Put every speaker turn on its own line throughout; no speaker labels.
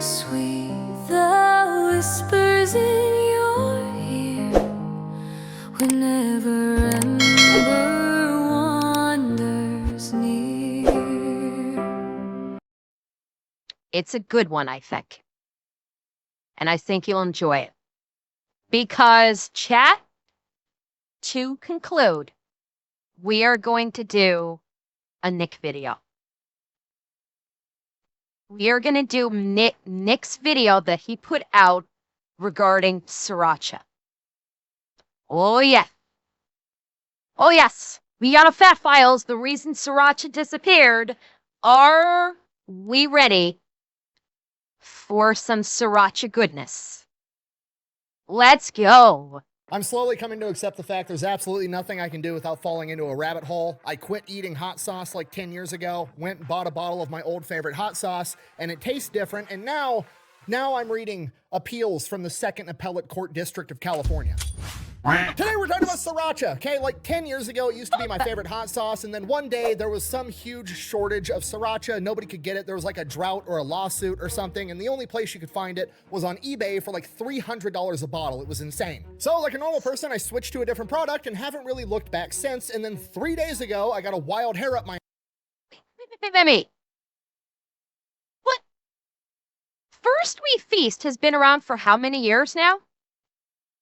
Sweet the whispers in your ear whenever ember wanders near.
It's a good one, I think. And I think you'll enjoy it. Because, chat, to conclude, we are going to do a Nick video. We are going to do Nick's video that he put out regarding Sriracha. Oh, yeah. Oh, yes. We got a Fat Files. The reason Sriracha disappeared. Are we ready for some Sriracha goodness? Let's go.
I'm slowly coming to accept the fact there's absolutely nothing I can do without falling into a rabbit hole. I quit eating hot sauce like 10 years ago, went and bought a bottle of my old favorite hot sauce, and it tastes different, and now I'm reading appeals from the 2nd Appellate Court District of California. Today we're talking about Sriracha, okay? Like 10 years ago, it used to be my favorite hot sauce, and then one day there was some huge shortage of Sriracha. Nobody could get it. There was like a drought or a lawsuit or something, and the only place you could find it was on eBay for like $300 a bottle. It was insane. So like a normal person, I switched to a different product and haven't really looked back since, and then 3 days ago, I got a wild hair up my...
Wait. What? First We Feast has been around for how many years now?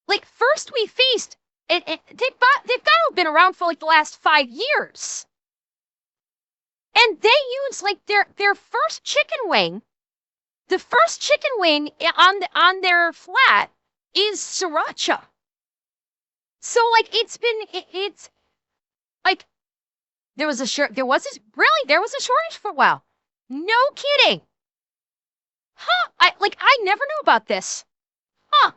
Like, First We Feast, they've got to have been around for like the last 5 years. And they use like their first chicken wing. The first chicken wing on their flat is Sriracha. So like it's like there was a shortage for a while. No kidding. Huh? I never knew about this. Huh?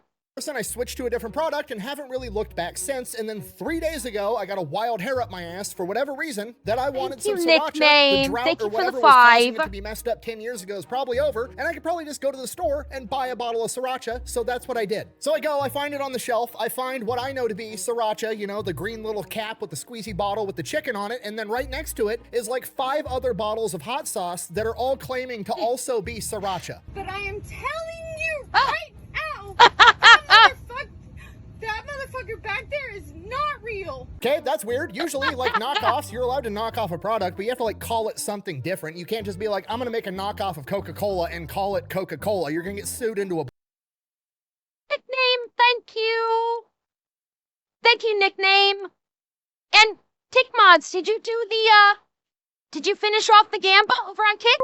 I switched to a different product and haven't really looked back since, and then 3 days ago I got a wild hair up my ass for whatever reason that I wanted some Sriracha. The drought or whatever was causing it to be messed up 10 years ago is probably over, and I could probably just go to the store and buy a bottle of Sriracha, so that's what I did. So I go, I find it on the shelf, I find what I know to be Sriracha, you know, the green little cap with the squeezy bottle with the chicken on it, and then right next to it is like 5 other bottles of hot sauce that are all claiming to also be Sriracha.
But I am telling you right now, that motherfucker back there is not real.
Okay, that's weird. Usually, like knockoffs, you're allowed to knock off a product, but you have to like call it something different. You can't just be like, I'm gonna make a knockoff of Coca-Cola and call it Coca-Cola. You're gonna get sued into a...
Nickname, thank you. Thank you, Nickname. And Tick Mods, did you finish off the Gamba over on Kick?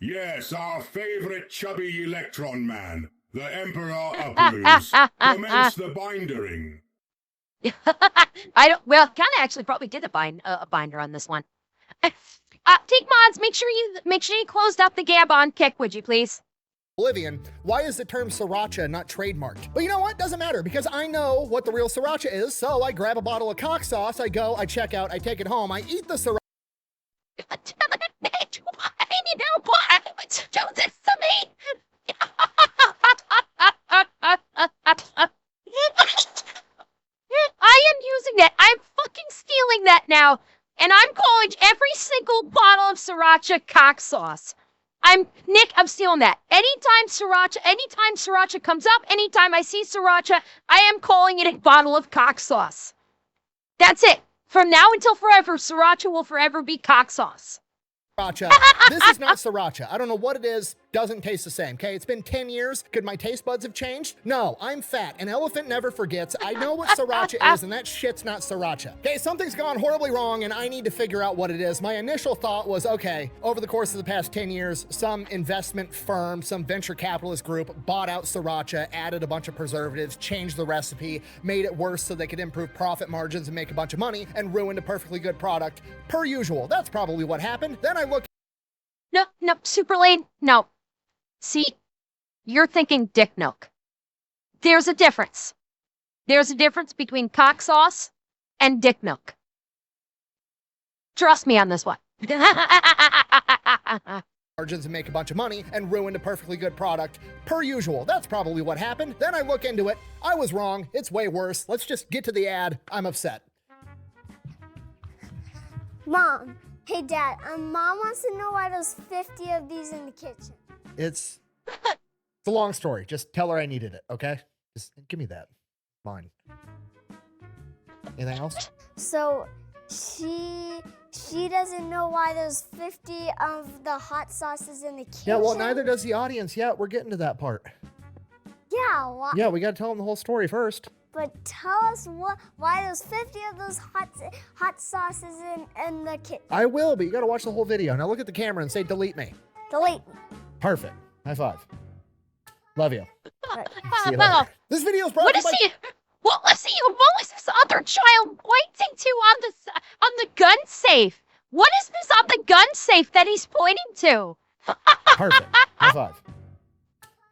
Yes, our favorite chubby electron man, the Emperor of Blues. Commence the bindering.
Kind of actually probably did a binder on this one. Take Mods, make sure you closed up the Gamba on Kick, would you please?
Oblivion, why is the term Sriracha not trademarked? But you know what? Doesn't matter, because I know what the real Sriracha is, so I grab a bottle of cock sauce, I go, I check out, I take it home, I eat the Sriracha.
Do this to me. I am using that. I'm fucking stealing that now. And I'm calling every single bottle of Sriracha cock sauce. I'm stealing that. Anytime Sriracha comes up, anytime I see Sriracha, I am calling it a bottle of cock sauce. That's it. From now until forever, Sriracha will forever be cock sauce.
This is not Sriracha. I don't know what it is. Doesn't taste the same, okay? It's been 10 years. Could my taste buds have changed? No, I'm fat. An elephant never forgets. I know what Sriracha is, and that shit's not Sriracha. Okay, something's gone horribly wrong, and I need to figure out what it is. My initial thought was, okay, over the course of the past 10 years, some investment firm, some venture capitalist group bought out Sriracha, added a bunch of preservatives, changed the recipe, made it worse so they could improve profit margins and make a bunch of money, and ruined a perfectly good product. Per usual. That's probably what happened. Then I look...
No, Super Lane, no. See, you're thinking dick milk. There's a difference. There's a difference between cock sauce and dick milk. Trust me on this one.
Margins and make a bunch of money and ruined a perfectly good product. Per usual. That's probably what happened. Then I look into it. I was wrong. It's way worse. Let's just get to the ad. I'm upset.
Mom, Hey, Dad, Mom wants to know why there's 50 of these in the kitchen.
It's a long story. Just tell her I needed it, okay? Just give me that. Fine. Anything else?
So she doesn't know why there's 50 of the hot sauces in the kitchen.
Yeah, well, neither does the audience yet. We're getting to that part.
Yeah, why?
Yeah, we got to tell them the whole story first.
But tell us why there's 50 of those hot sauces in the kitchen.
I will, but you got to watch the whole video. Now look at the camera and say, delete me.
Delete me.
Perfect. High five. Love you.
Right.
See you later. This video is brought
What
to
is
you by...
he? What was this other child pointing to on the gun safe? What is this on the gun safe that he's pointing to?
Perfect. High five.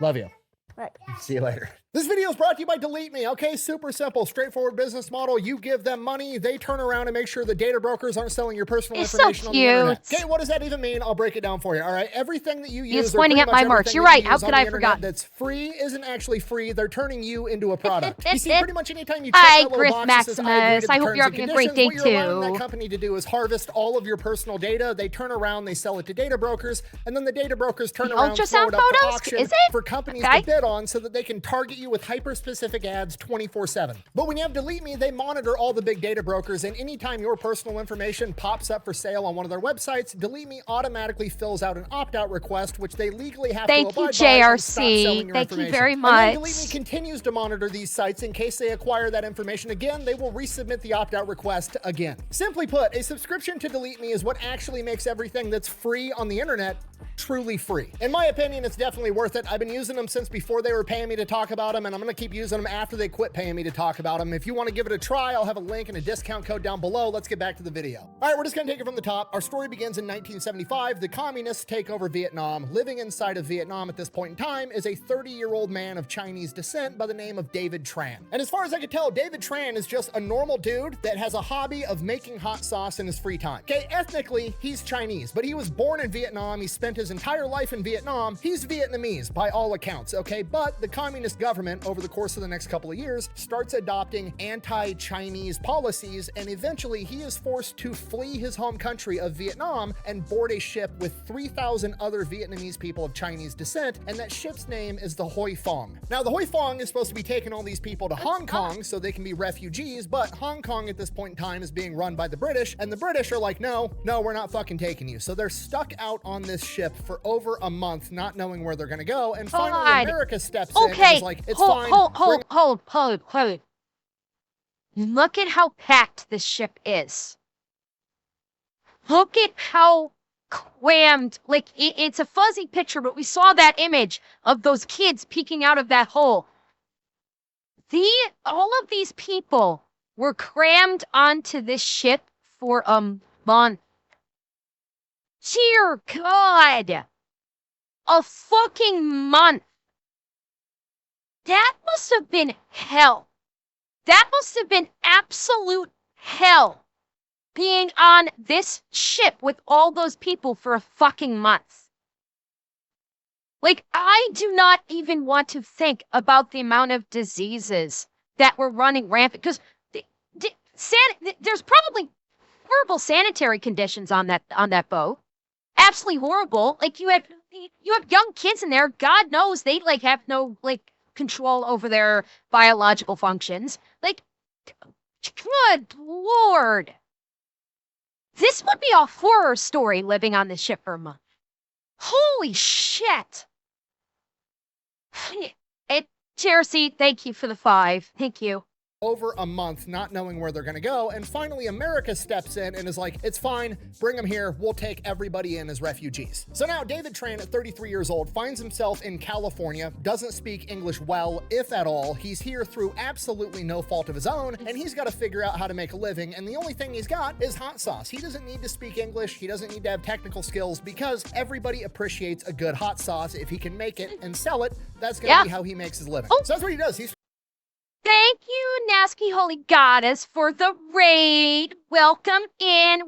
Love you.
Right.
See you later. This video is brought to you by Delete Me, okay? Super simple, straightforward business model. You give them money, they turn around and make sure the data brokers aren't selling your personal
It's
information
so
on the internet.
cute.
Okay, what does that even mean? I'll break it down for you, all right? Everything that you use,
He's
or
pointing
pretty
at my
much
marks.
everything
You're
that
right.
you
How
use
could
on
I
the
forgot?
internet that's free isn't actually free. They're turning you into a product. You see, pretty much anytime you check
Hi,
that little
Griff
box that says, I agree to
Maximus.
the
I hope
terms
you're
and
having a great
conditions,
day,
what you're allowing
too.
that company to do is harvest all of your personal data. They turn around, they sell it to data brokers, and then the data brokers turn
The
around, throw
ultrasound
it up to
photos?
auction
Is it?
for companies
Okay.
to bid on so that they can target you with hyper-specific ads 24/7. But when you have Delete Me, they monitor all the big data brokers, and anytime your personal information pops up for sale on one of their websites, Delete Me automatically fills out an opt-out request, which they legally have
Thank
to
you,
abide by and stop selling
JRC.
your
Thank you
information.
very
And then Delete
much.
Me continues to monitor these sites in case they acquire that information again. They will resubmit the opt-out request again. Simply put, a subscription to Delete Me is what actually makes everything that's free on the internet truly free. In my opinion, it's definitely worth it. I've been using them since before they were paying me to talk about them, and I'm going to keep using them after they quit paying me to talk about them. If you want to give it a try, I'll have a link and a discount code down below. Let's get back to the video. All right, we're just going to take it from the top. Our story begins in 1975. The communists take over Vietnam. Living inside of Vietnam at this point in time is a 30-year-old man of Chinese descent by the name of David Tran. And as far as I can tell, David Tran is just a normal dude that has a hobby of making hot sauce in his free time. Okay, ethnically, he's Chinese, but he was born in Vietnam. He spent his entire life in Vietnam. He's Vietnamese by all accounts, okay? But the communist government, over the course of the next couple of years, starts adopting anti-Chinese policies, and eventually he is forced to flee his home country of Vietnam and board a ship with 3,000 other Vietnamese people of Chinese descent, and that ship's name is the Hoi Fong. Now, the Hoi Fong is supposed to be taking all these people to Hong Kong so they can be refugees, but Hong Kong at this point in time is being run by the British, and the British are like, no, we're not fucking taking you. So they're stuck out on this ship for over a month, not knowing where they're gonna go, and finally
God.
America steps in and
Okay,
is like, it's
hold,
fine.
hold. Look at how packed this ship is. Look at how crammed. Like, it's a fuzzy picture, but we saw that image of those kids peeking out of that hole. All of these people were crammed onto this ship for a month. Dear God. A fucking month. That must have been hell. That must have been absolute hell. Being on this ship with all those people for a fucking month. Like, I do not even want to think about the amount of diseases that were running rampant. Because there's probably horrible sanitary conditions on that boat. Absolutely horrible. Like, you have young kids in there. God knows they like have no like control over their biological functions. Like, good Lord. This would be a horror story living on this ship for a month. Holy shit. Jersey, thank you for the 5. Thank you.
Over a month not knowing where they're going to go, and finally America steps in and is like, it's fine, bring them here, we'll take everybody in as refugees. So now David Tran at 33 years old finds himself in California, doesn't speak English well, if at all. He's here through absolutely no fault of his own, and he's got to figure out how to make a living, and the only thing he's got is hot sauce. He doesn't need to speak English, he doesn't need to have technical skills, because everybody appreciates a good hot sauce. If he can make it and sell it, that's going to be how he makes his living.
Oh.
So that's what he does. He's
Thank you, Nasky Holy Goddess, for the raid. Welcome in,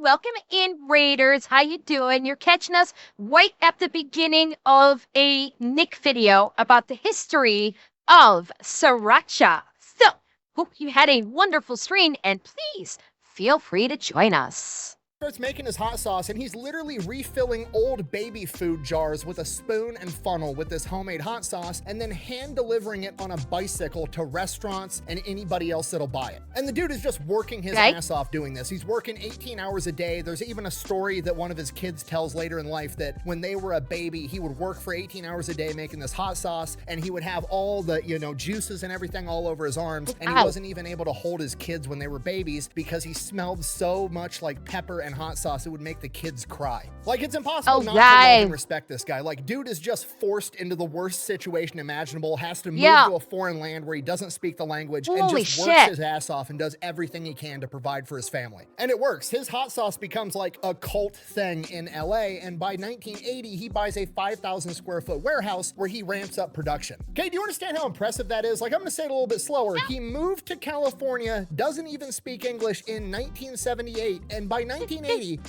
Raiders. How you doing? You're catching us right at the beginning of a Nick video about the history of Sriracha. So, hope you had a wonderful stream, and please feel free to join us.
Starts making his hot sauce, and he's literally refilling old baby food jars with a spoon and funnel with this homemade hot sauce, and then hand delivering it on a bicycle to restaurants and anybody else that'll buy it. And the dude is just working his ass off doing this. He's working 18 hours a day. There's even a story that one of his kids tells later in life that when they were a baby, he would work for 18 hours a day making this hot sauce, and he would have all the, juices and everything all over his arms, and he wasn't even able to hold his kids when they were babies because he smelled so much like pepper and hot sauce, it would make the kids cry. Like, it's impossible not to love and respect this guy. Like, dude is just forced into the worst situation imaginable, has to move to a foreign land where he doesn't speak the language, and just works his ass off and does everything he can to provide for his family. And it works. His hot sauce becomes like a cult thing in LA, and by 1980, he buys a 5,000 square foot warehouse where he ramps up production. Okay, do you understand how impressive that is? Like, I'm gonna say it a little bit slower. He moved to California, doesn't even speak English in 1978, and by 1980,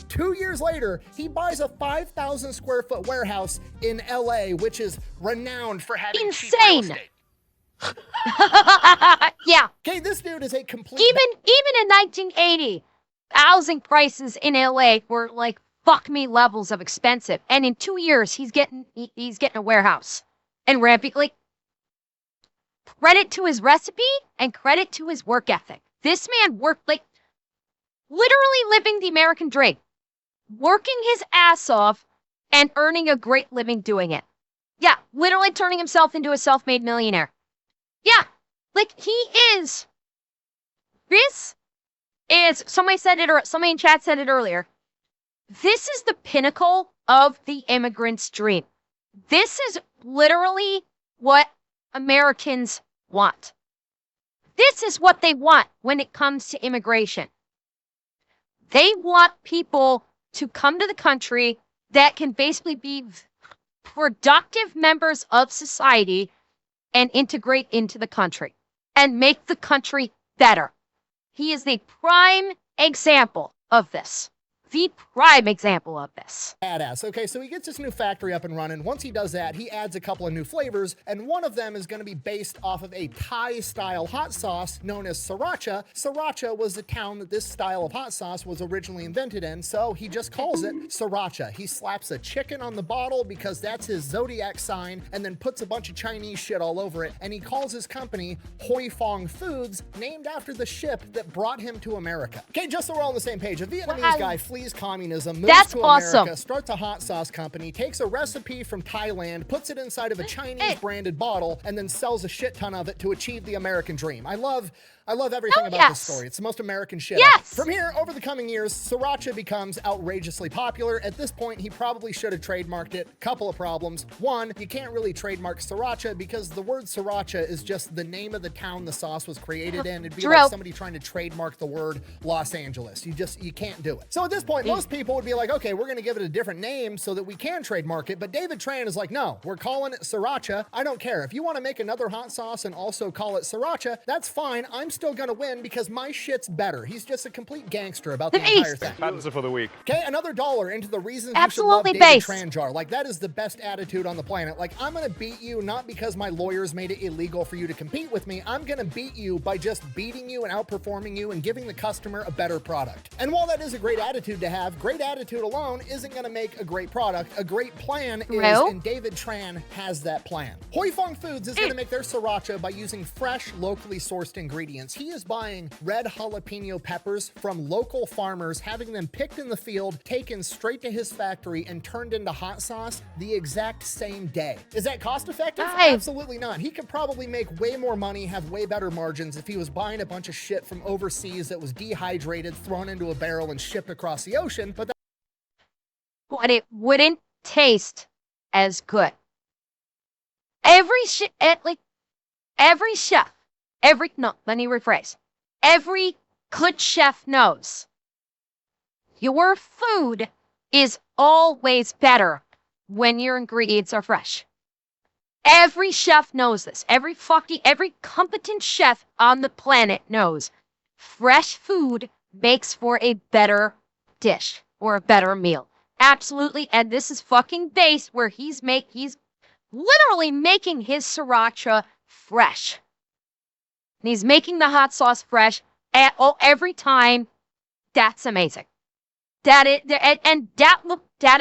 2 years later, he buys a 5,000 square foot warehouse in LA, which is renowned for having cheap real estate.
Yeah.
Okay, this dude is a complete...
Even in 1980, housing prices in LA were like fuck me levels of expensive, and in 2 years he's getting a warehouse and ramping. Like, credit to his recipe and credit to his work ethic. This man worked like literally living the American dream, working his ass off and earning a great living doing it. Yeah, literally turning himself into a self-made millionaire. Yeah, like he is. This is, somebody in chat said it earlier. This is the pinnacle of the immigrant's dream. This is literally what Americans want. This is what they want when it comes to immigration. They want people to come to the country that can basically be productive members of society and integrate into the country and make the country better. He is the prime example of this. The prime example of this.
Badass. Okay, so he gets this new factory up and running. Once he does that, he adds a couple of new flavors, and one of them is going to be based off of a Thai-style hot sauce known as Sriracha. Sriracha was the town that this style of hot sauce was originally invented in, so he just calls it Sriracha. He slaps a chicken on the bottle because that's his zodiac sign, and then puts a bunch of Chinese shit all over it, and he calls his company Hoi Fong Foods, named after the ship that brought him to America. Okay, just so we're all on the same page, a Vietnamese guy flees communism, moves to America, starts a hot sauce company, takes a recipe from Thailand, puts it inside of a Chinese branded bottle, and then sells a shit ton of it to achieve the American dream. I love everything about this story. It's the most American shit. From here, over the coming years, Sriracha becomes outrageously popular. At this point, he probably should have trademarked it. Couple of problems. One, you can't really trademark Sriracha because the word Sriracha is just the name of the town the sauce was created in. It'd be like somebody trying to trademark the word Los Angeles. You can't do it. So at this point, most people would be like, okay, we're gonna give it a different name so that we can trademark it. But David Tran is like, no, we're calling it Sriracha. I don't care. If you want to make another hot sauce and also call it Sriracha, that's fine. I'm still gonna win because my shit's better. He's just a complete gangster about the entire thing.
Patents are for the week.
Okay, another $1 into the reasons you should love David Tran jar. Like, that is the best attitude on the planet. Like, I'm gonna beat you not because my lawyers made it illegal for you to compete with me. I'm gonna beat you by just beating you and outperforming you and giving the customer a better product. And while that is a great attitude to have, great attitude alone isn't gonna make a great product. A great plan is, and David Tran has that plan. Hoi Fong Foods is gonna make their Sriracha by using fresh, locally sourced ingredients. He is buying red jalapeno peppers from local farmers, having them picked in the field, taken straight to his factory, and turned into hot sauce the exact same day. Is that cost effective? Absolutely not. He could probably make way more money, have way better margins if he was buying a bunch of shit from overseas that was dehydrated, thrown into a barrel, and shipped across the ocean, but
it wouldn't taste as good. Every chef, let me rephrase. Every good chef knows your food is always better when your ingredients are fresh. Every chef knows this. Every competent chef on the planet knows fresh food makes for a better dish or a better meal. Absolutely. And this is fucking base where he's literally making his Sriracha fresh. And he's making the hot sauce fresh every time. That's amazing. That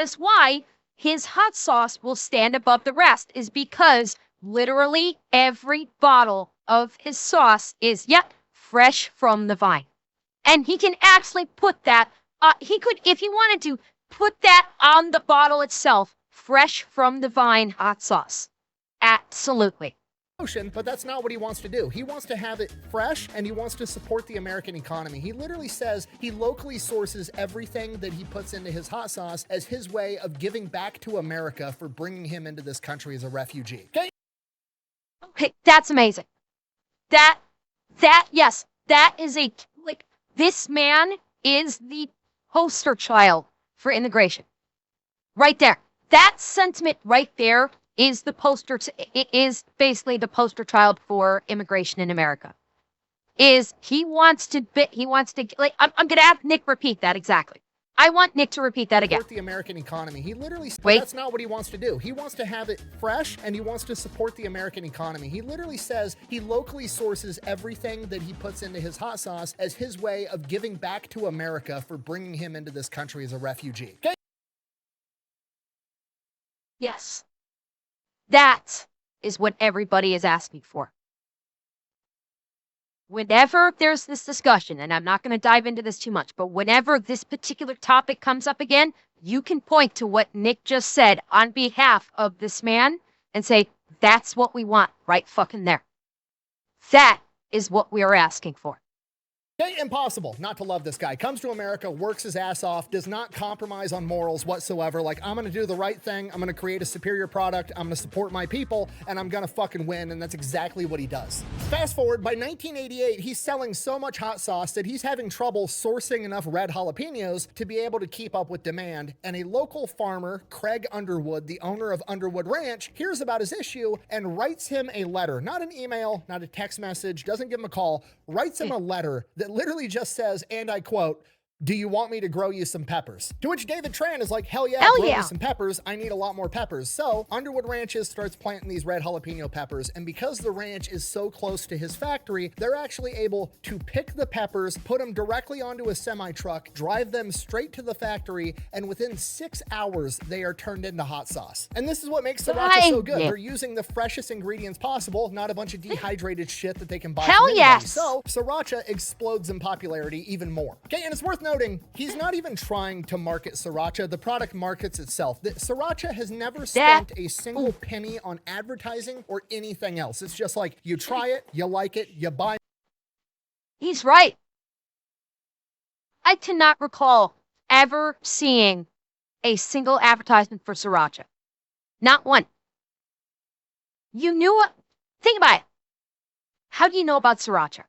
is why his hot sauce will stand above the rest, is because literally every bottle of his sauce is, fresh from the vine. And he can actually put that, he could, if he wanted to, put that on the bottle itself, fresh from the vine hot sauce. Absolutely.
But that's not what he wants to do. He wants to have it fresh, and he wants to support the American economy. He literally says he locally sources everything that he puts into his hot sauce as his way of giving back to America for bringing him into this country as a refugee.
Okay, that's amazing. Yes, that is this man is the poster child for immigration. Right there. That sentiment right there is basically the poster child for immigration in America. He wants to, I'm going to have Nick repeat that exactly. I want Nick to repeat that again.
Support the American economy. He literally,
Wait.
That's not what he wants to do. He wants to have it fresh, and he wants to support the American economy. He literally says he locally sources everything that he puts into his hot sauce as his way of giving back to America for bringing him into this country as a refugee. Okay?
Yes. That is what everybody is asking for. Whenever there's this discussion, and I'm not going to dive into this too much, but whenever this particular topic comes up again, you can point to what Nick just said on behalf of this man and say, that's what we want right fucking there. That is what we are asking for.
Okay, impossible not to love this guy. Comes to America, works his ass off, does not compromise on morals whatsoever. Like, I'm gonna do the right thing, I'm gonna create a superior product, I'm gonna support my people, and I'm gonna fucking win, and that's exactly what he does. Fast forward, by 1988, he's selling so much hot sauce that he's having trouble sourcing enough red jalapenos to be able to keep up with demand, and a local farmer, Craig Underwood, the owner of Underwood Ranch, hears about his issue and writes him a letter. Not an email, not a text message, doesn't give him a call, writes him a letter that literally just says, and I quote, "Do you want me to grow you some peppers?" To which David Tran is like, hell yeah, grow me some peppers. I need a lot more peppers. So Underwood Ranches starts planting these red jalapeno peppers. And because the ranch is so close to his factory, they're actually able to pick the peppers, put them directly onto a semi truck, drive them straight to the factory. And within 6 hours, they are turned into hot sauce. And this is what makes Sriracha so good. They're using the freshest ingredients possible, not a bunch of dehydrated shit that they can buy from anybody. So Sriracha explodes in popularity even more. Okay, and it's worth noting, he's not even trying to market Sriracha. The product markets itself. Sriracha has never spent a single penny on advertising or anything else. It's just like, you try it, you like it, you buy.
He's right. I cannot recall ever seeing a single advertisement for Sriracha. Not one. You knew it. Think about it. How do you know about Sriracha?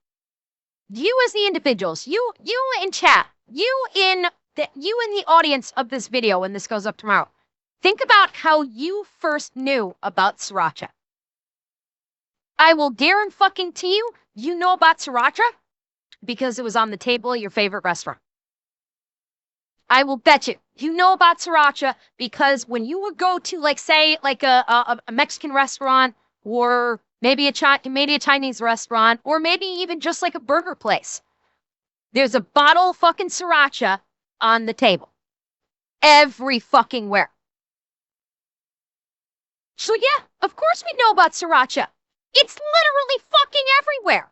You as the individuals, you in chat, you in the audience of this video when this goes up tomorrow, think about how you first knew about Sriracha. I will guarantee fucking to you, you know about Sriracha because it was on the table at your favorite restaurant. I will bet you know about Sriracha because when you would go to, like, say, like a Mexican restaurant, or maybe a Chinese restaurant, or maybe even just like a burger place, there's a bottle of fucking Sriracha on the table. Every fucking where. So yeah, of course we know about Sriracha. It's literally fucking everywhere.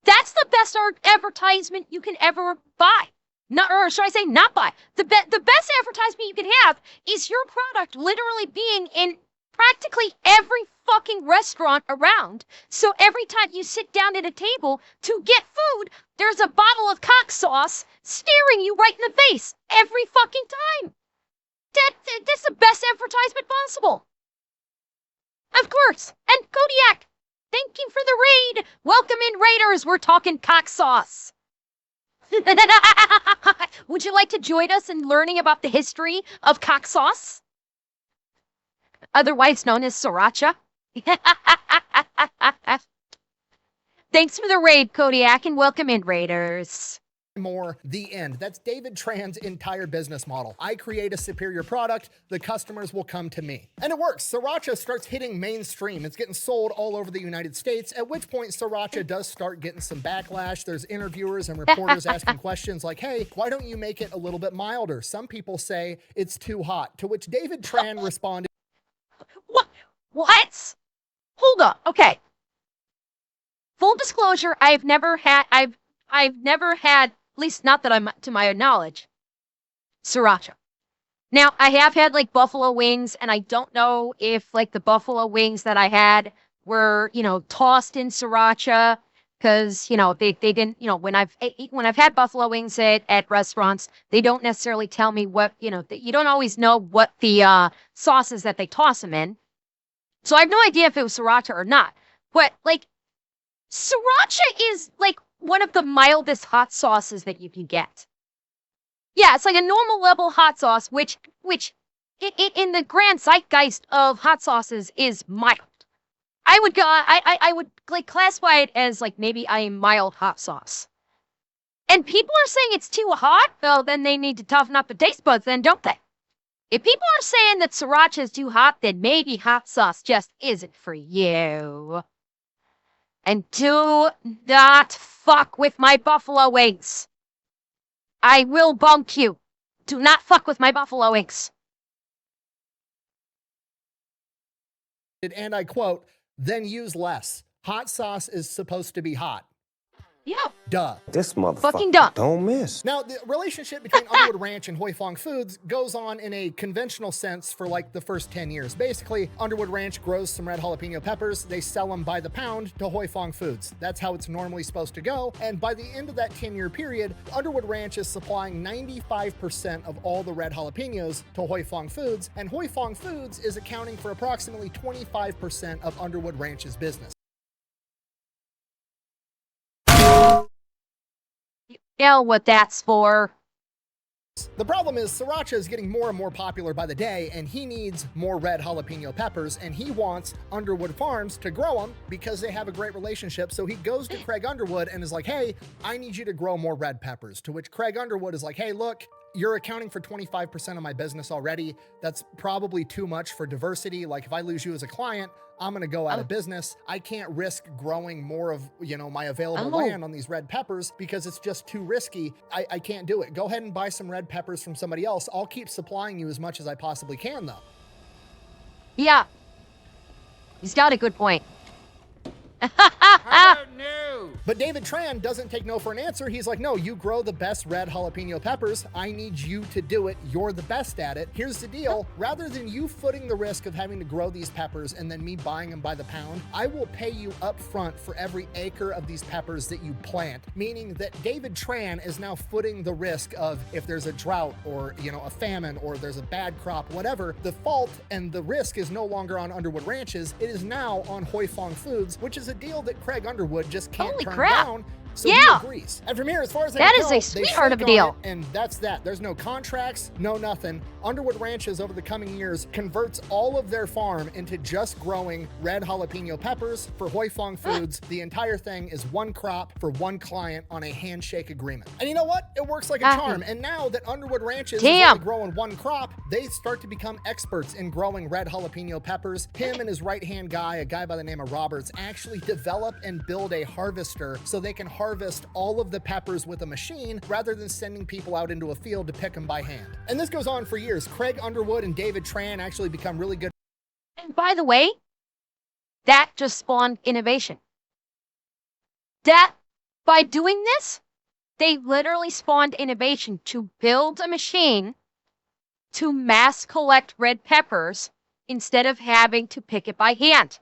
That's the best advertisement you can ever buy. Or should I say not buy. The best advertisement you can have is your product literally being in practically every fucking restaurant around. So every time you sit down at a table to get food, there's a bottle of cock sauce staring you right in the face every fucking time. That's the best advertisement possible. Of course. And Kodiak, thank you for the raid. Welcome in, Raiders. We're talking cock sauce. Would you like to join us in learning about the history of cock sauce? Otherwise known as Sriracha. Thanks for the raid, Kodiak, and welcome in, Raiders.
more, the end. That's David Tran's entire business model. I create a superior product, the customers will come to me. And it works. Sriracha starts hitting mainstream. It's getting sold all over the United States, at which point Sriracha does start getting some backlash. There's interviewers and reporters asking questions like, hey, why don't you make it a little bit milder? Some people say it's too hot, to which David Tran responded,
What? Hold on. Okay. Full disclosure, I've never had, at least not that I'm to my knowledge, Sriracha. Now, I have had like buffalo wings, and I don't know if like the buffalo wings that I had were, tossed in Sriracha, because, they didn't, when I've had buffalo wings at restaurants, they don't necessarily tell me what, you don't always know what the sauce is that they toss them in. So I have no idea if it was Sriracha or not. But like, Sriracha is like one of the mildest hot sauces that you can get. Yeah, it's like a normal level hot sauce, which in the grand zeitgeist of hot sauces is mild. I would like classify it as like maybe a mild hot sauce. And people are saying it's too hot, well, then they need to toughen up the taste buds then, don't they? If people are saying that Sriracha is too hot, then maybe hot sauce just isn't for you. And do not fuck with my buffalo wings. I will bonk you. Do not fuck with my buffalo wings.
and I quote, then use less. Hot sauce is supposed to be hot.
Yeah.
Duh.
This motherfucker
Fucking dumb.
don't miss.
Now, the relationship between Underwood Ranch and Hoi Fong Foods goes on in a conventional sense for like the first 10 years. Basically, Underwood Ranch grows some red jalapeno peppers. They sell them by the pound to Hoi Fong Foods. That's how it's normally supposed to go. And by the end of that 10-year period, Underwood Ranch is supplying 95% of all the red jalapenos to Hoi Fong Foods. And Hoi Fong Foods is accounting for approximately 25% of Underwood Ranch's business.
You know what that's for.
The problem is Sriracha is getting more and more popular by the day, and he needs more red jalapeno peppers, and he wants Underwood Farms to grow them because they have a great relationship. So he goes to Craig Underwood and is like, hey, I need you to grow more red peppers. To which Craig Underwood is like, hey, look, you're accounting for 25% of my business already. That's probably too much for diversity. Like, if I lose you as a client, I'm going to go out of business. I can't risk growing more of, my available land on these red peppers because it's just too risky. I can't do it. Go ahead and buy some red peppers from somebody else. I'll keep supplying you as much as I possibly can, though.
Yeah. He's got a good point.
But David Tran doesn't take no for an answer. He's like, no, you grow the best red jalapeno peppers. I need you to do it. You're the best at it. Here's the deal. Rather than you footing the risk of having to grow these peppers and then me buying them by the pound, I will pay you up front for every acre of these peppers that you plant. Meaning that David Tran is now footing the risk of if there's a drought or, a famine or there's a bad crop, whatever, the fault and the risk is no longer on Underwood Ranches. It is now on Hoi Fong Foods, which is a deal that Craig Underwood just can't
Holy
turn
crap.
down. So
Yeah.
he agrees. And from here, as far as I
That
can
is
tell,
a
they
sweetheart of a
shake on
deal.
it, and that's that. There's no contracts, no nothing. Underwood Ranches over the coming years converts all of their farm into just growing red jalapeno peppers for Hoi Fong Foods. The entire thing is one crop for one client on a handshake agreement. And you know what? It works like a charm. And now that Underwood Ranches is only growing one crop, they start to become experts in growing red jalapeno peppers. Him and his right-hand guy, a guy by the name of Roberts, actually develop and build a harvester so they can harvest all of the peppers with a machine rather than sending people out into a field to pick them by hand. And this goes on for years. Craig Underwood and David Tran actually become really good.
And by the way, that just spawned innovation. That, by doing this, they literally spawned innovation to build a machine to mass collect red peppers instead of having to pick it by hand.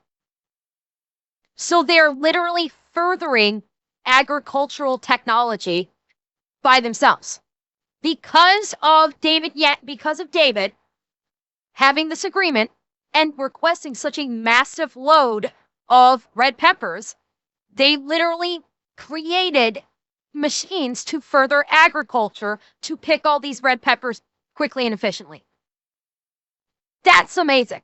So they're literally furthering agricultural technology by themselves. Because of David having this agreement and requesting such a massive load of red peppers, they literally created machines to further agriculture to pick all these red peppers quickly and efficiently. That's amazing.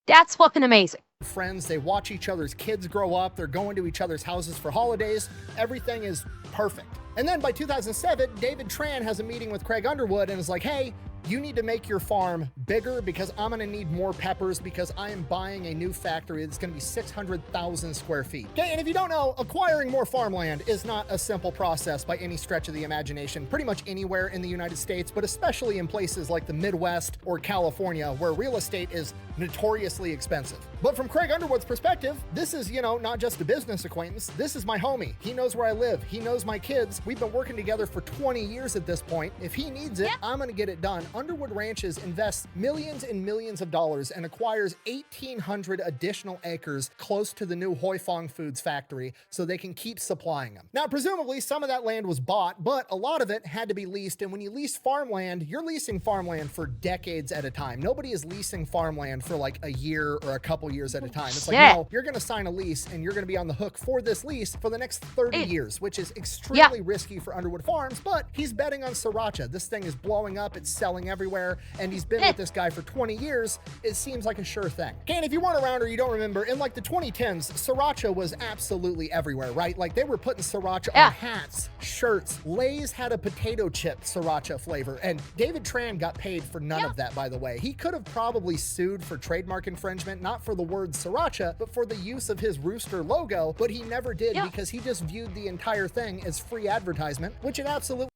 That's fucking amazing.
friends. They watch each other's kids grow up. They're going to each other's houses for holidays. Everything is perfect. And then by 2007, David Tran has a meeting with Craig Underwood and is like, hey, you need to make your farm bigger because I'm going to need more peppers because I am buying a new factory that's going to be 600,000 square feet. Okay, and if you don't know, acquiring more farmland is not a simple process by any stretch of the imagination, pretty much anywhere in the United States, but especially in places like the Midwest or California where real estate is notoriously expensive. But from Craig Underwood's perspective, this is, not just a business acquaintance. This is my homie. He knows where I live. He knows my kids. We've been working together for 20 years at this point. If he needs it, I'm going to get it done. Underwood Ranches invests millions and millions of dollars and acquires 1,800 additional acres close to the new Hoi Fong Foods factory so they can keep supplying them. Now, presumably some of that land was bought, but a lot of it had to be leased. And when you lease farmland, you're leasing farmland for decades at a time. Nobody is leasing farmland for like a year or a couple years at a time. It's like, no, you're going to sign a lease and you're going to be on the hook for this lease for the next 30 years, which is extremely risky for Underwood Farms, but he's betting on Sriracha. This thing is blowing up. It's selling everywhere, and he's been with this guy for 20 years. It seems like a sure thing. Okay, and if you weren't around or you don't remember, in like the 2010s, Sriracha was absolutely everywhere, right? Like they were putting Sriracha on hats, shirts. Lay's had a potato chip Sriracha flavor, and David Tran got paid for none of that, by the way. He could have probably sued for trademark infringement, not for the word Sriracha, but for the use of his rooster logo, but he never did because he just viewed the entire thing as free advertisement, which it absolutely.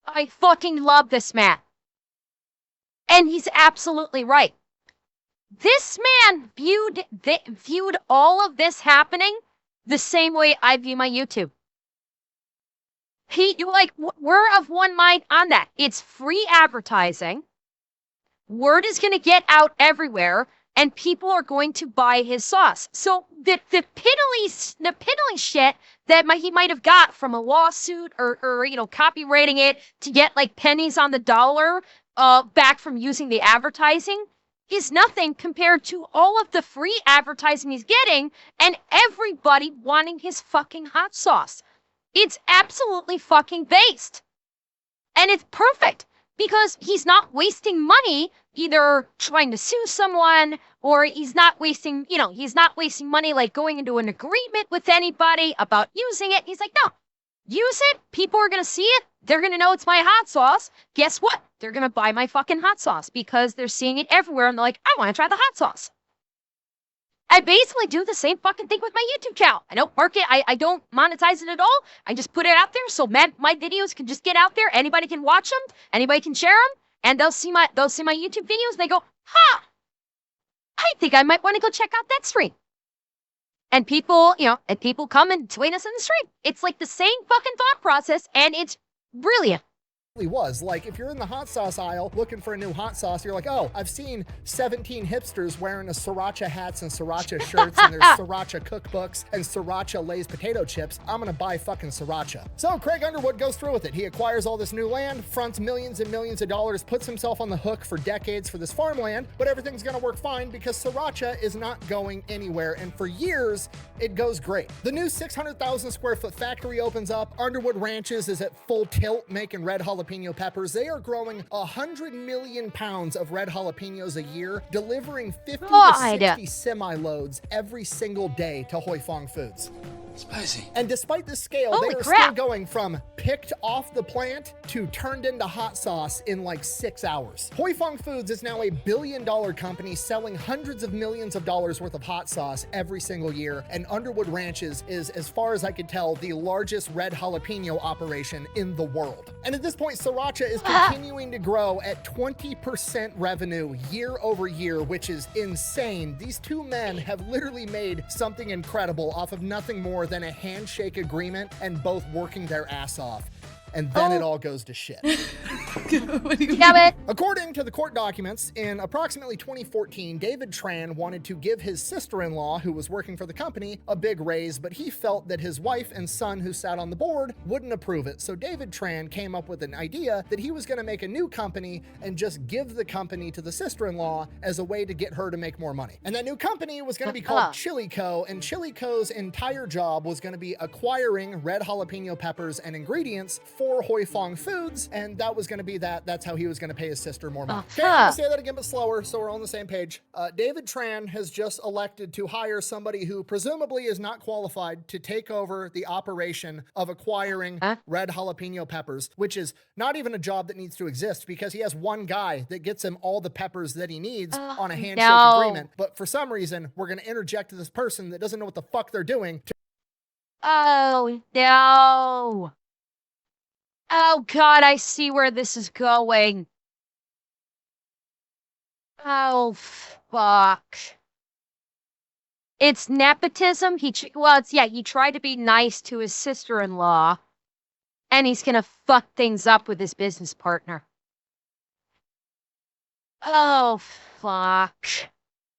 I fucking love this man. And he's absolutely right. This man viewed all of this happening the same way I view my YouTube. We're of one mind on that. It's free advertising. Word is going to get out everywhere, and people are going to buy his sauce. So the piddly shit that he might have got from a lawsuit or copywriting it to get like pennies on the dollar back from using the advertising is nothing compared to all of the free advertising he's getting and everybody wanting his fucking hot sauce. It's absolutely fucking based. And it's perfect because he's not wasting money either trying to sue someone or he's not wasting money like going into an agreement with anybody about using it. He's like, no, use it. People are going to see it. They're going to know it's my hot sauce. Guess what? They're going to buy my fucking hot sauce because they're seeing it everywhere and they're like, I want to try the hot sauce. I basically do the same fucking thing with my YouTube channel. I don't market, I don't monetize it at all. I just put it out there so my videos can just get out there. Anybody can watch them. Anybody can share them. And they'll see my YouTube videos and they go, huh, I think I might want to go check out that stream. And people, people come and join us in the stream. It's like the same fucking thought process and it's brilliant.
Was like if you're in the hot sauce aisle looking for a new hot sauce, you're like, oh, I've seen 17 hipsters wearing a Sriracha hats and Sriracha shirts and there's Sriracha cookbooks and Sriracha Lay's potato chips. I'm gonna buy fucking Sriracha. So Craig Underwood goes through with it. He acquires all this new land, fronts millions and millions of dollars, puts himself on the hook for decades for this farmland, but everything's gonna work fine because Sriracha is not going anywhere, and for years it goes great. The new 600,000 square foot factory opens up. Underwood Ranches is at full tilt making red jalapeno peppers. They are growing 100 million pounds of red jalapenos a year, delivering 50 to 60 semi-loads every single day to Hoi Fong Foods.
Spicy.
And despite this scale,
Holy
they are
crap.
still going from picked off the plant to turned into hot sauce in like 6 hours. Hoi Fong Foods is now a billion-dollar company selling hundreds of millions of dollars worth of hot sauce every single year, and Underwood Ranches is, as far as I could tell, the largest red jalapeno operation in the world. And at this point, Sriracha is continuing to grow at 20% revenue year over year, which is insane. These two men have literally made something incredible off of nothing more than a handshake agreement and both working their ass off. And then it all goes to shit.
Damn it.
According to the court documents, in approximately 2014, David Tran wanted to give his sister-in-law, who was working for the company, a big raise, but he felt that his wife and son, who sat on the board, wouldn't approve it. So David Tran came up with an idea that he was going to make a new company and just give the company to the sister-in-law as a way to get her to make more money. And that new company was going to be called Chili Co., and Chili Co.'s entire job was going to be acquiring red jalapeno peppers and ingredients for Hoi Fong Foods, and that was going to be that that's how he was going to pay his sister more money.
Oh,
Okay, I'm going
fuck.
to say that again, but slower, so we're on the same page. David Tran has just elected to hire somebody who presumably is not qualified to take over the operation of acquiring red jalapeno peppers, which is not even a job that needs to exist because he has one guy that gets him all the peppers that he needs on a handshake agreement. But for some reason, we're going to interject this person that doesn't know what the fuck they're doing to
Oh, no. Oh, God, I see where this is going. Oh, fuck. It's nepotism. He tried to be nice to his sister-in-law, and he's gonna fuck things up with his business partner. Oh, fuck.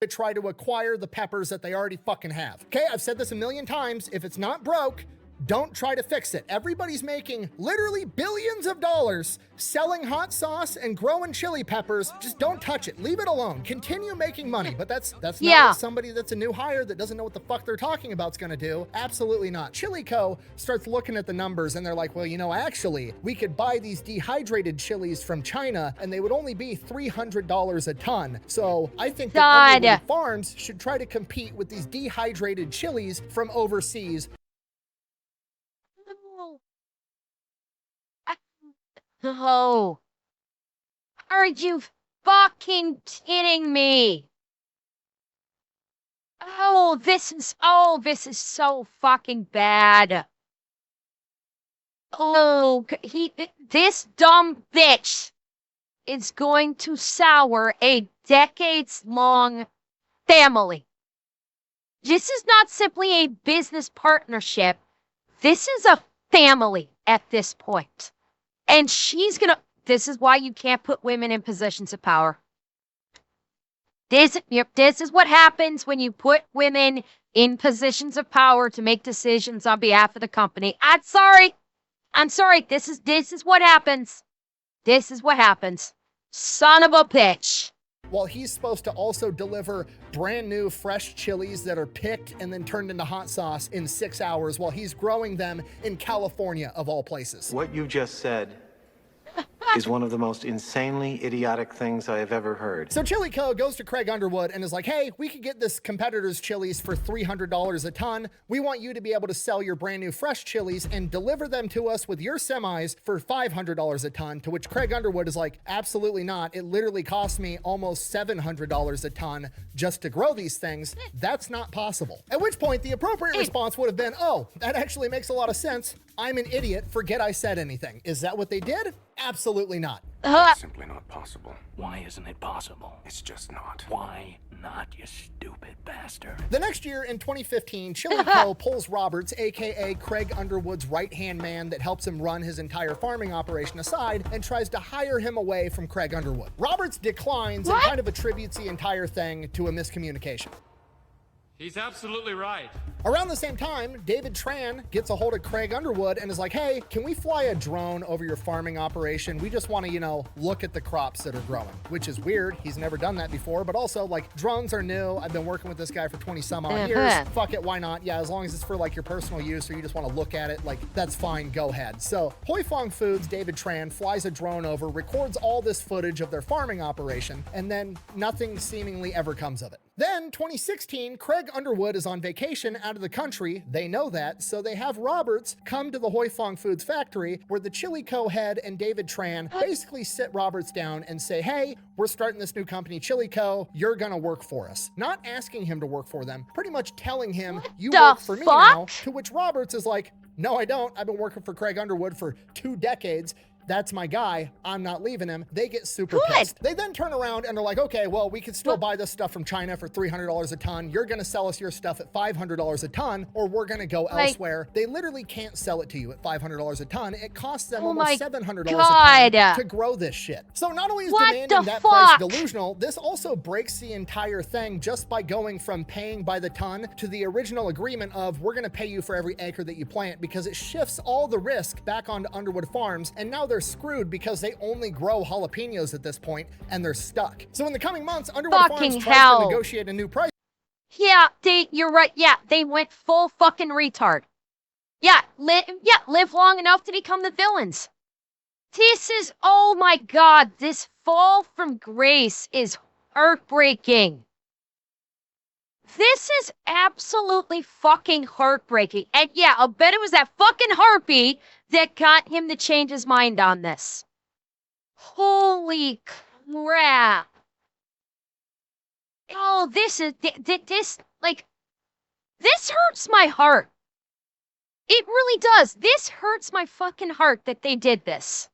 try to acquire the peppers that they already fucking have. Okay, I've said this a million times. If it's not broke, don't try to fix it. Everybody's making literally billions of dollars selling hot sauce and growing chili peppers. Just don't touch it. Leave it alone. Continue making money. But that's not what somebody that's a new hire that doesn't know what the fuck they're talking about is going to do. Absolutely not. Chili Co. starts looking at the numbers and they're like, well, you know, actually, we could buy these dehydrated chilies from China and they would only be $300 a ton. So I think that Underwood farms should try to compete with these dehydrated chilies from overseas.
Oh, are you fucking kidding me? Oh, this is so fucking bad. Oh, this dumb bitch is going to sour a decades-long family. This is not simply a business partnership. This is a family at this point. And she's gonna, this is why you can't put women in positions of power. This is what happens when you put women in positions of power to make decisions on behalf of the company. I'm sorry. This is what happens. This is what happens. Son of a bitch.
While he's supposed to also deliver brand new fresh chilies that are picked and then turned into hot sauce in 6 hours while he's growing them in California, of all places.
What you just said is one of the most insanely idiotic things I have ever heard.
So Chili Co. goes to Craig Underwood and is like, hey, we could get this competitor's chilies for $300 a ton. We want you to be able to sell your brand new fresh chilies and deliver them to us with your semis for $500 a ton, to which Craig Underwood is like, absolutely not. It literally cost me almost $700 a ton just to grow these things. That's not possible. At which point the appropriate response would have been, oh, that actually makes a lot of sense. I'm an idiot. Forget I said anything. Is that what they did? Absolutely not.
It's simply not possible.
Why isn't it possible?
It's just not.
Why not, you stupid bastard?
The next year, in 2015, Chili Co. pulls Roberts, aka Craig Underwood's right-hand man that helps him run his entire farming operation, aside and tries to hire him away from Craig Underwood. Roberts declines and kind of attributes the entire thing to a miscommunication.
He's absolutely right.
Around the same time, David Tran gets a hold of Craig Underwood and is like, hey, can we fly a drone over your farming operation? We just want to, you know, look at the crops that are growing, which is weird. He's never done that before, but also, like, drones are new. I've been working with this guy for 20 some odd years. Fuck it, why not? Yeah, as long as it's for, like, your personal use or you just want to look at it, like, that's fine, go ahead. So, Hoi Fong Foods' David Tran flies a drone over, records all this footage of their farming operation, and then nothing seemingly ever comes of it. Then, 2016, Craig Underwood is on vacation out of the country. They know that, so they have Roberts come to the Hoi Fong Foods factory where the Chili Co. head and David Tran basically sit Roberts down and say, hey, we're starting this new company, Chili Co. You're gonna work for us. Not asking him to work for them, pretty much telling him, you work for me now, to which Roberts is like, no, I don't. I've been working for Craig Underwood for 2 decades. That's my guy. I'm not leaving him. They get super pissed. They then turn around and they're like, okay, well, we could still buy this stuff from China for $300 a ton. You're going to sell us your stuff at $500 a ton, or we're going to go elsewhere. They literally can't sell it to you at $500 a ton. It costs them almost $700 a ton to grow this shit. So not only is demanding that price delusional, this also breaks the entire thing just by going from paying by the ton to the original agreement of we're going to pay you for every acre that you plant, because it shifts all the risk back onto Underwood Farms, and now they're screwed because they only grow jalapenos at this point and they're stuck. So in the coming months, Underwood Farms tries to negotiate a new price.
Yeah, you're right. Yeah, they went full fucking retard. Yeah, live long enough to become the villains. This is, oh my God, this fall from grace is heartbreaking. This is absolutely fucking heartbreaking. And yeah, I'll bet it was that fucking harpy that got him to change his mind on this. Holy crap. Oh, this hurts my heart. It really does. This hurts my fucking heart that they did this.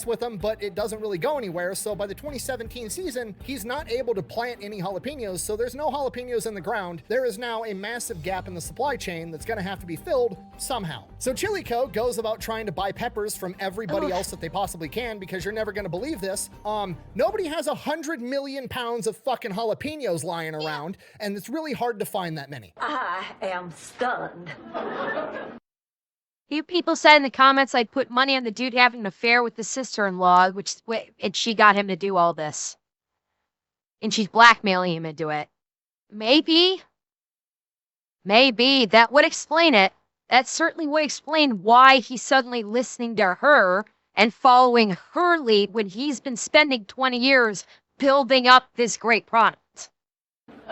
With him, but it doesn't really go anywhere. So by the 2017 season, he's not able to plant any jalapenos, so there's no jalapenos in the ground. There is now a massive gap in the supply chain that's gonna have to be filled somehow. So Chili Co. goes about trying to buy peppers from everybody else that they possibly can, because you're never gonna believe this. Nobody has 100 million pounds of fucking jalapenos lying around, and it's really hard to find that many.
I am stunned.
Few people said in the comments I'd put money on the dude having an affair with the sister-in-law, and she got him to do all this. And she's blackmailing him into it. Maybe that would explain it. That certainly would explain why he's suddenly listening to her and following her lead when he's been spending 20 years building up this great product.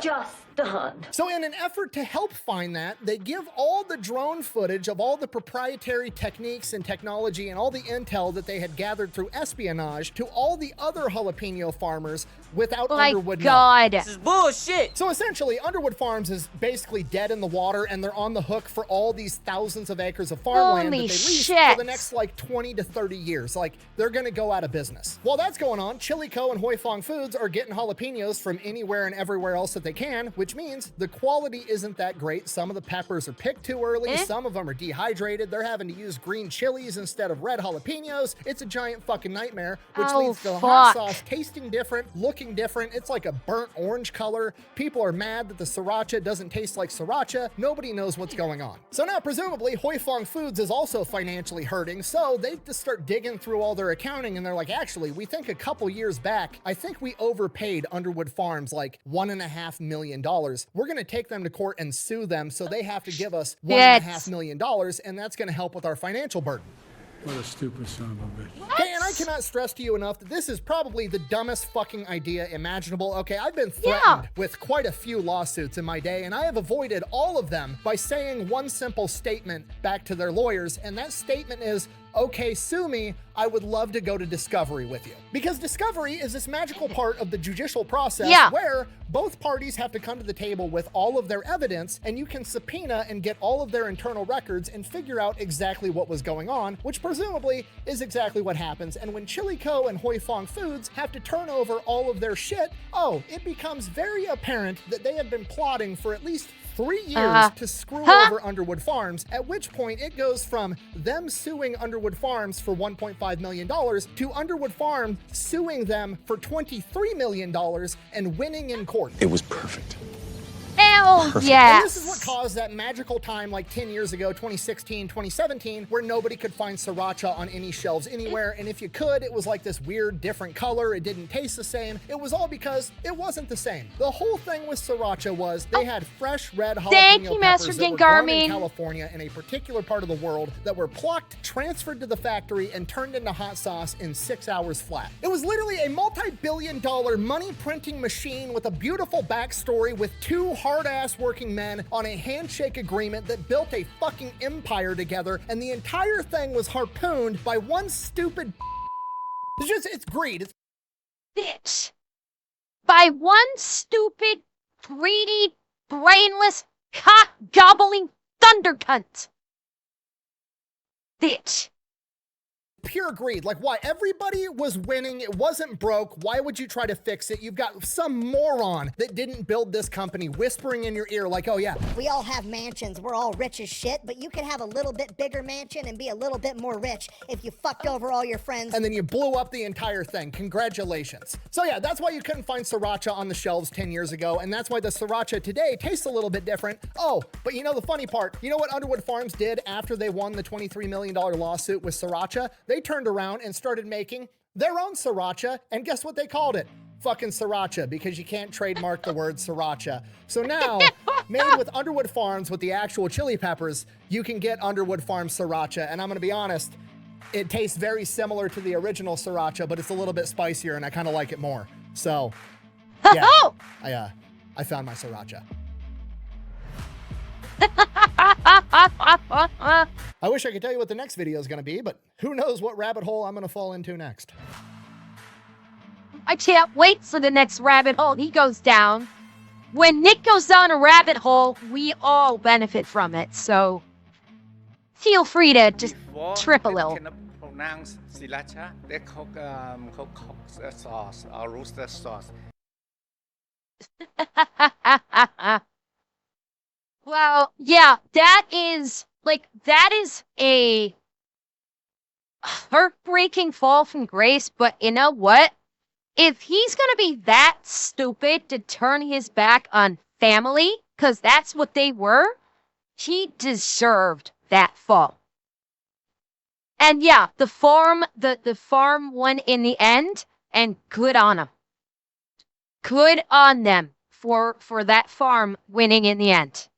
Just stunned.
So in an effort to help find that, they give all the drone footage of all the proprietary techniques and technology and all the intel that they had gathered through espionage to all the other jalapeno farmers without Underwood knowing.
This is bullshit.
So essentially, Underwood Farms is basically dead in the water, and they're on the hook for all these thousands of acres of farmland that they lease for the next like 20 to 30 years. Like, they're gonna go out of business. While that's going on, Chili Co. and Hoi Fong Foods are getting jalapenos from anywhere and everywhere else that they can, which means the quality isn't that great. Some of the peppers are picked too early, some of them are dehydrated, they're having to use green chilies instead of red jalapenos. It's a giant fucking nightmare, which leads to the hot sauce tasting different, looking different. It's like a burnt orange color. People are mad that the Sriracha doesn't taste like Sriracha. Nobody knows what's going on. So now presumably Hoi Fong Foods is also financially hurting, so they just start digging through all their accounting, and they're like, actually, we think a couple years back, I think we overpaid Underwood Farms like $1.5 million. We're gonna take them to court and sue them, so they have to give us $1.5 million, and that's gonna help with our financial burden.
What a stupid son of a bitch.
Okay, and I cannot stress to you enough that this is probably the dumbest fucking idea imaginable. Okay, I've been threatened with quite a few lawsuits in my day, and I have avoided all of them by saying one simple statement back to their lawyers, and that statement is, okay, sue me, I would love to go to discovery with you. Because discovery is this magical part of the judicial process where both parties have to come to the table with all of their evidence, and you can subpoena and get all of their internal records and figure out exactly what was going on, which presumably is exactly what happens. And when Chili Co. and Hoi Fong Foods have to turn over all of their shit, it becomes very apparent that they have been plotting for at least 3 years to screw over Underwood Farms, at which point it goes from them suing Underwood Farms for $1.5 million to Underwood Farms suing them for $23 million and winning in court.
It was perfect.
Hell
And
yes.
this is what caused that magical time like 10 years ago, 2016, 2017, where nobody could find Sriracha on any shelves anywhere. And if you could, it was like this weird different color. It didn't taste the same. It was all because it wasn't the same. The whole thing with Sriracha was they had fresh red jalapeno peppers that were grown in California in a particular part of the world that were plucked, transferred to the factory, and turned into hot sauce in 6 hours flat. It was literally a multi-billion-dollar money printing machine with a beautiful backstory with two hard-ass working men on a handshake agreement that built a fucking empire together, and the entire thing was harpooned by one stupid it's greed. It's
bitch. By one stupid, greedy, brainless, cock-gobbling thunder cunt. Bitch.
Pure greed. Like, why? Everybody was winning. It wasn't broke. Why would you try to fix it? You've got some moron that didn't build this company whispering in your ear like, oh yeah,
we all have mansions. We're all rich as shit, but you can have a little bit bigger mansion and be a little bit more rich if you fucked over all your friends.
And then you blew up the entire thing. Congratulations. So yeah, that's why you couldn't find Sriracha on the shelves 10 years ago, and that's why the Sriracha today tastes a little bit different. Oh, but you know the funny part? You know what Underwood Farms did after they won the $23 million lawsuit with Sriracha? They turned around and started making their own Sriracha, and guess what they called it? Fucking Sriracha, because you can't trademark the word Sriracha. So now, made with Underwood Farms with the actual chili peppers, you can get Underwood Farms Sriracha, and I'm gonna be honest, it tastes very similar to the original Sriracha, but it's a little bit spicier, and I kind of like it more. So, yeah, I found my Sriracha. I wish I could tell you what the next video is going to be, but who knows what rabbit hole I'm going to fall into next.
I can't wait for the next rabbit hole he goes down. When Nick goes down a rabbit hole, we all benefit from it, so feel free to just trip a little.
Pronounce Sriracha, they cook sauce or rooster sauce.
Well, yeah, that is a heartbreaking fall from grace, but you know what? If he's gonna be that stupid to turn his back on family, because that's what they were, he deserved that fall. And yeah, the farm won in the end, and good on him. Good on them for that farm winning in the end.